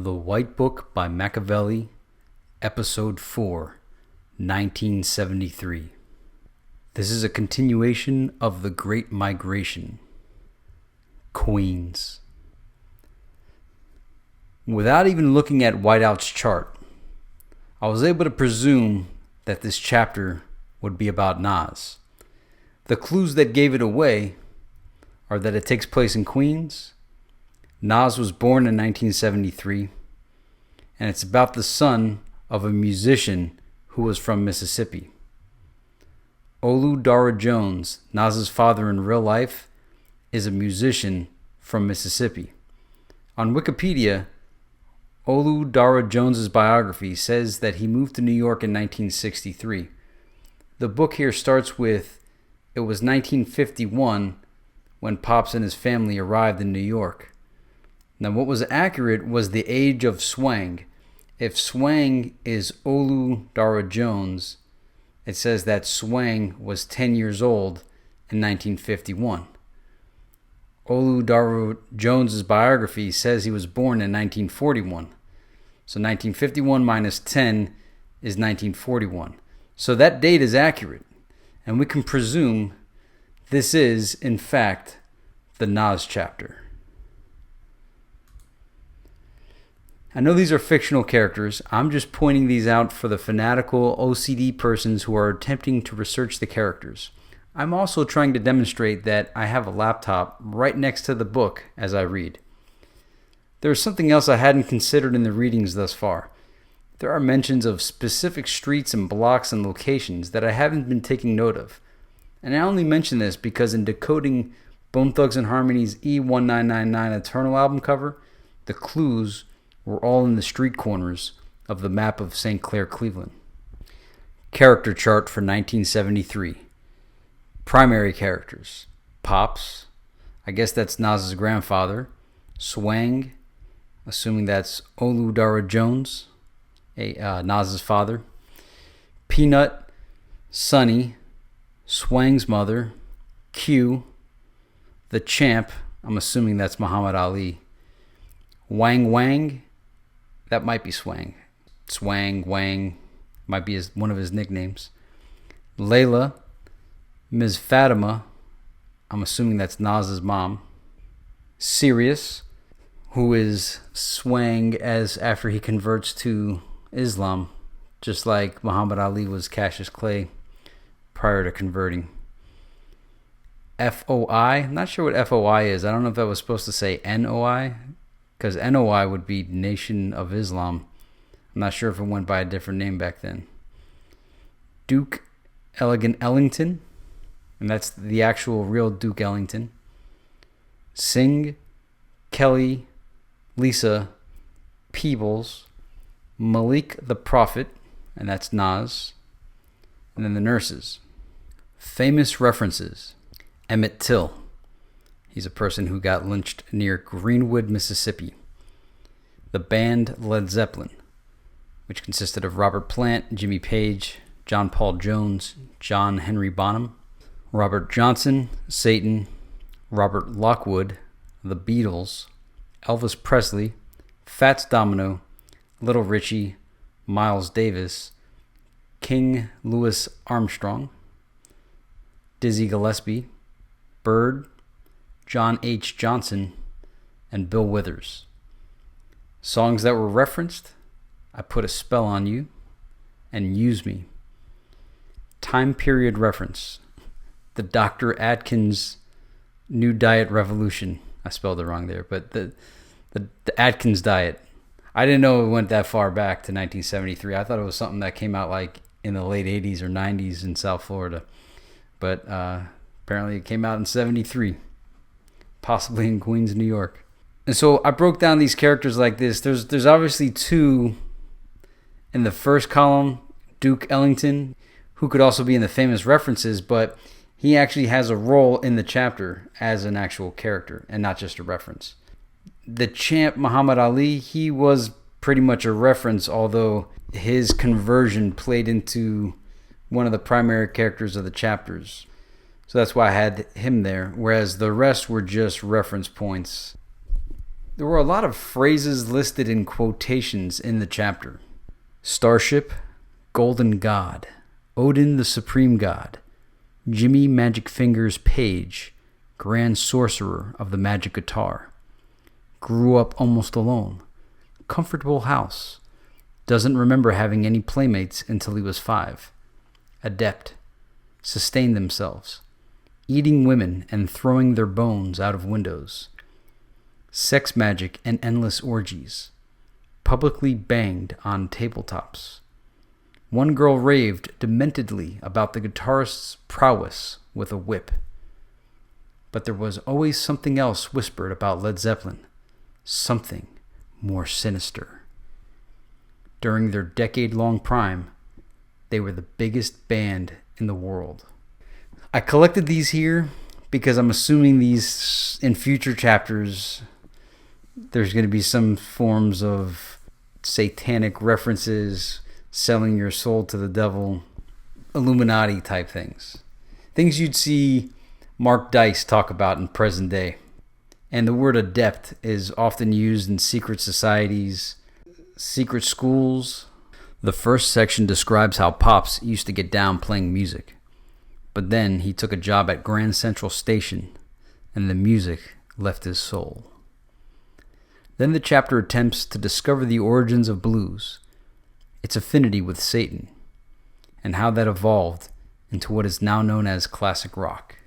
The White Book by Makaveli, Episode 4, 1973. This is a continuation of The Great Migration. Queens. Without even looking at Whiteout's chart, I was able to presume that this chapter would be about Nas. The clues that gave it away are that it takes place in Queens. Nas was born in 1973, and it's about the son of a musician who was from Mississippi. Olu Dara Jones, Nas's father in real life, is a musician from Mississippi. On Wikipedia, Olu Dara Jones's biography says that he moved to New York in 1963. The book here starts with, it was 1951 when Pops and his family arrived in New York. Now, what was accurate was the age of Swang. If Swang is Olu Dara Jones, it says that Swang was 10 years old in 1951. Olu Dara Jones's biography says he was born in 1941. So 1951 minus 10 is 1941. So that date is accurate. And we can presume this is, in fact, the Nas chapter. I know these are fictional characters. I'm just pointing these out for the fanatical OCD persons who are attempting to research the characters. I'm also trying to demonstrate that I have a laptop right next to the book as I read. There is something else I hadn't considered in the readings thus far. There are mentions of specific streets and blocks and locations that I haven't been taking note of. And I only mention this because in decoding Bone Thugs and Harmony's E1999 Eternal album cover, the clues were all in the street corners of the map of St. Clair, Cleveland. Character chart for 1973. Primary characters. Pops, I guess that's Nas's grandfather. Swang, assuming that's Olu Dara Jones, Nas's father. Peanut, Sonny, Swang's mother. Q, the champ, I'm assuming that's Muhammad Ali. Wang, that might be Swang. Swang, Wang, might be one of his nicknames. Layla, Ms. Fatima, I'm assuming that's Nas's mom. Sirius, who is Swang as after he converts to Islam, just like Muhammad Ali was Cassius Clay prior to converting. FOI, I'm not sure what FOI is. I don't know if that was supposed to say NOI, because NOI would be Nation of Islam. I'm not sure if it went by a different name back then. Duke Ellington, and that's the actual real Duke Ellington. Singh, Kelly, Lisa, Peebles, Malik the Prophet, and that's Nas, and then the nurses. Famous references. Emmett Till. He's a person who got lynched near Greenwood, Mississippi. The band Led Zeppelin, which consisted of Robert Plant, Jimmy Page, John Paul Jones, John Henry Bonham, Robert Johnson, Satan, Robert Lockwood, The Beatles, Elvis Presley, Fats Domino, Little Richie, Miles Davis, King Louis Armstrong, Dizzy Gillespie, Bird, John H. Johnson, and Bill Withers. Songs that were referenced: I Put a Spell on You and Use Me. Time period reference: the Dr. Atkins New Diet Revolution. I spelled it wrong there, but the Atkins diet. I didn't know it went that far back to 1973. I thought it was something that came out like in the late 80s or 90s in South Florida. But apparently it came out in 73. Possibly in Queens, New York. And so I broke down these characters like this. There's obviously two in the first column. Duke Ellington, who could also be in the famous references, but he actually has a role in the chapter as an actual character and not just a reference. The champ Muhammad Ali, he was pretty much a reference, although his conversion played into one of the primary characters of the chapters. So that's why I had him there, whereas the rest were just reference points. There were a lot of phrases listed in quotations in the chapter. Starship, Golden God, Odin the Supreme God, Jimmy Magic Fingers Page, Grand Sorcerer of the Magic Guitar, grew up almost alone, comfortable house, doesn't remember having any playmates until he was 5, adept, sustain themselves, eating women and throwing their bones out of windows, sex magic and endless orgies, publicly banged on tabletops. One girl raved dementedly about the guitarist's prowess with a whip. But there was always something else whispered about Led Zeppelin, something more sinister. During their decade-long prime, they were the biggest band in the world. I collected these here because I'm assuming these, in future chapters, there's going to be some forms of satanic references, selling your soul to the devil, Illuminati type things. Things you'd see Mark Dice talk about in present day. And the word adept is often used in secret societies, secret schools. The first section describes how Pops used to get down playing music. But then he took a job at Grand Central Station, and the music left his soul. Then the chapter attempts to discover the origins of blues, its affinity with Satan, and how that evolved into what is now known as classic rock,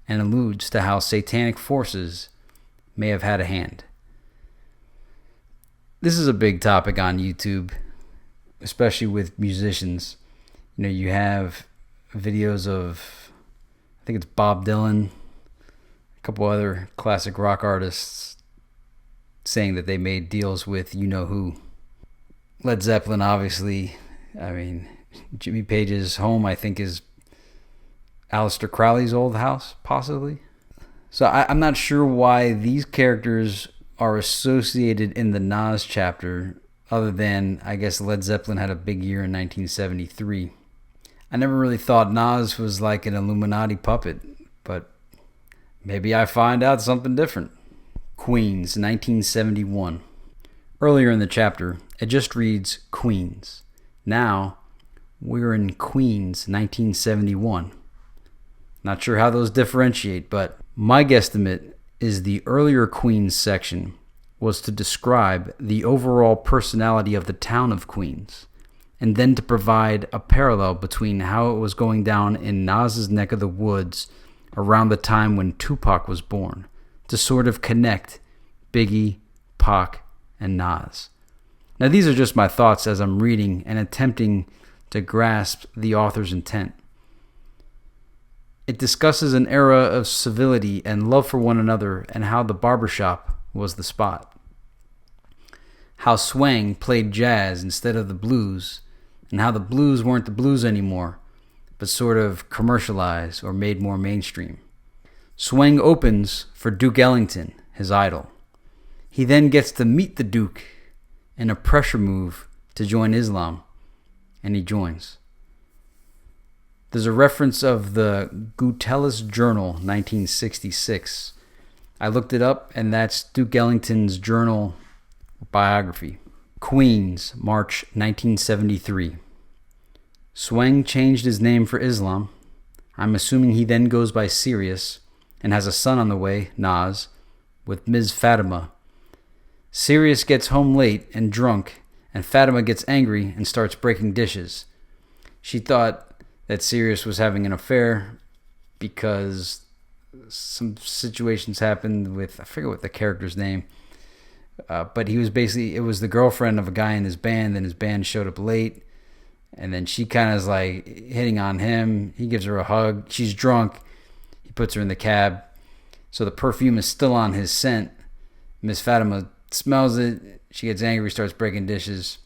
and alludes to how satanic forces may have had a hand. This is a big topic on YouTube, especially with musicians. You know, you have videos of, I think it's Bob Dylan, a couple other classic rock artists saying that they made deals with you-know-who. Led Zeppelin, obviously. I mean, Jimmy Page's home, I think, is Aleister Crowley's old house, possibly. So I'm not sure why these characters are associated in the Nas chapter, other than, I guess, Led Zeppelin had a big year in 1973. I never really thought Nas was like an Illuminati puppet, but maybe I find out something different. Queens, 1971. Earlier in the chapter, it just reads Queens. Now, we're in Queens, 1971. Not sure how those differentiate, but my guesstimate is the earlier Queens section was to describe the overall personality of the town of Queens, and then to provide a parallel between how it was going down in Nas's neck of the woods around the time when Tupac was born, to sort of connect Biggie, Pac, and Nas. Now these are just my thoughts as I'm reading and attempting to grasp the author's intent. It discusses an era of civility and love for one another and how the barbershop was the spot. How Swang played jazz instead of the blues, and how the blues weren't the blues anymore, but sort of commercialized or made more mainstream. Swang opens for Duke Ellington, his idol. He then gets to meet the Duke in a pressure move to join Islam, and he joins. There's a reference of the Gutellas Journal, 1966. I looked it up, and that's Duke Ellington's journal biography. Queens, March 1973. Swang changed his name for Islam. I'm assuming he then goes by Sirius and has a son on the way, Nas, with Ms. Fatima. Sirius gets home late and drunk, and Fatima gets angry and starts breaking dishes. She thought that Sirius was having an affair because some situations happened with, I forget what the character's name, but he was basically, it was the girlfriend of a guy in his band, and his band showed up late, and then she kind of is like hitting on him. He gives her a hug. She's drunk. He puts her in the cab. So the perfume is still on his scent. Miss Fatima smells it. She gets angry, starts breaking dishes.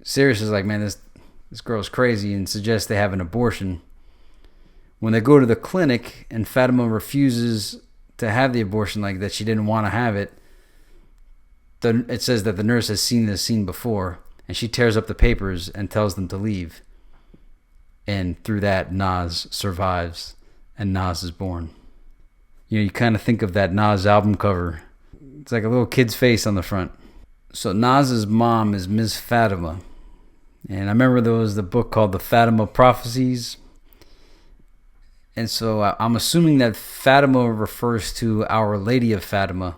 Sirius is like, man, this girl's crazy, and suggests they have an abortion. When they go to the clinic and Fatima refuses to have the abortion, like that she didn't want to have it, it says that the nurse has seen this scene before, and she tears up the papers and tells them to leave. And through that, Nas survives, and Nas is born. You know, you kind of think of that Nas album cover It's like a little kid's face on the front. So Nas's mom is Miss Fatima. And I remember there was the book called The Fatima Prophecies. And so I'm assuming that Fatima refers to Our Lady of Fatima,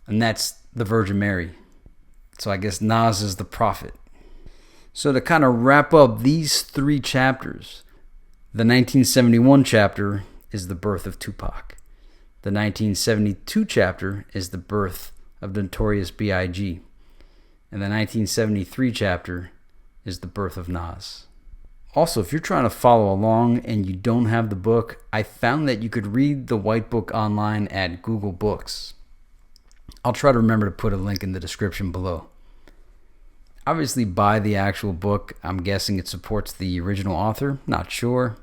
and that's the Virgin Mary. So I guess Nas is the prophet. So to kind of wrap up these 3 chapters, the 1971 chapter is the birth of Tupac. The 1972 chapter is the birth of the notorious b.i.g. And the 1973 chapter is the birth of Nas. Also, if you're trying to follow along and you don't have the book, I found that you could read the White Book online at Google Books. I'll try to remember to put a link in the description below. Obviously, buy the actual book. I'm guessing it supports the original author. Not sure.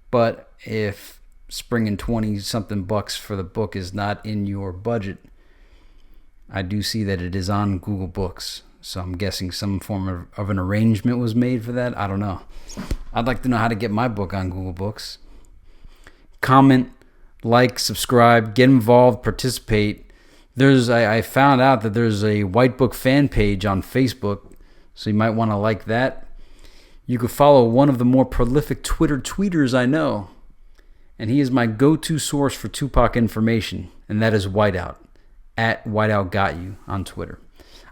But if springing 20-something bucks for the book is not in your budget, I do see that it is on Google Books. So I'm guessing some form of an arrangement was made for that. I don't know. I'd like to know how to get my book on Google Books. Comment, like, subscribe, get involved, participate. I found out that there's a White Book fan page on Facebook, so you might want to like that. You could follow one of the more prolific Twitter tweeters I know, and he is my go-to source for Tupac information, and that is Whiteout, at WhiteoutGotYou on Twitter.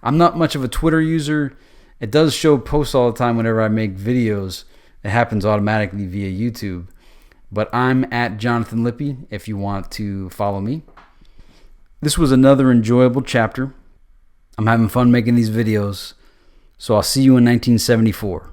I'm not much of a Twitter user. It does show posts all the time whenever I make videos. It happens automatically via YouTube. But I'm at Jonathan Lippy if you want to follow me. This was another enjoyable chapter. I'm having fun making these videos. So I'll see you in 1974.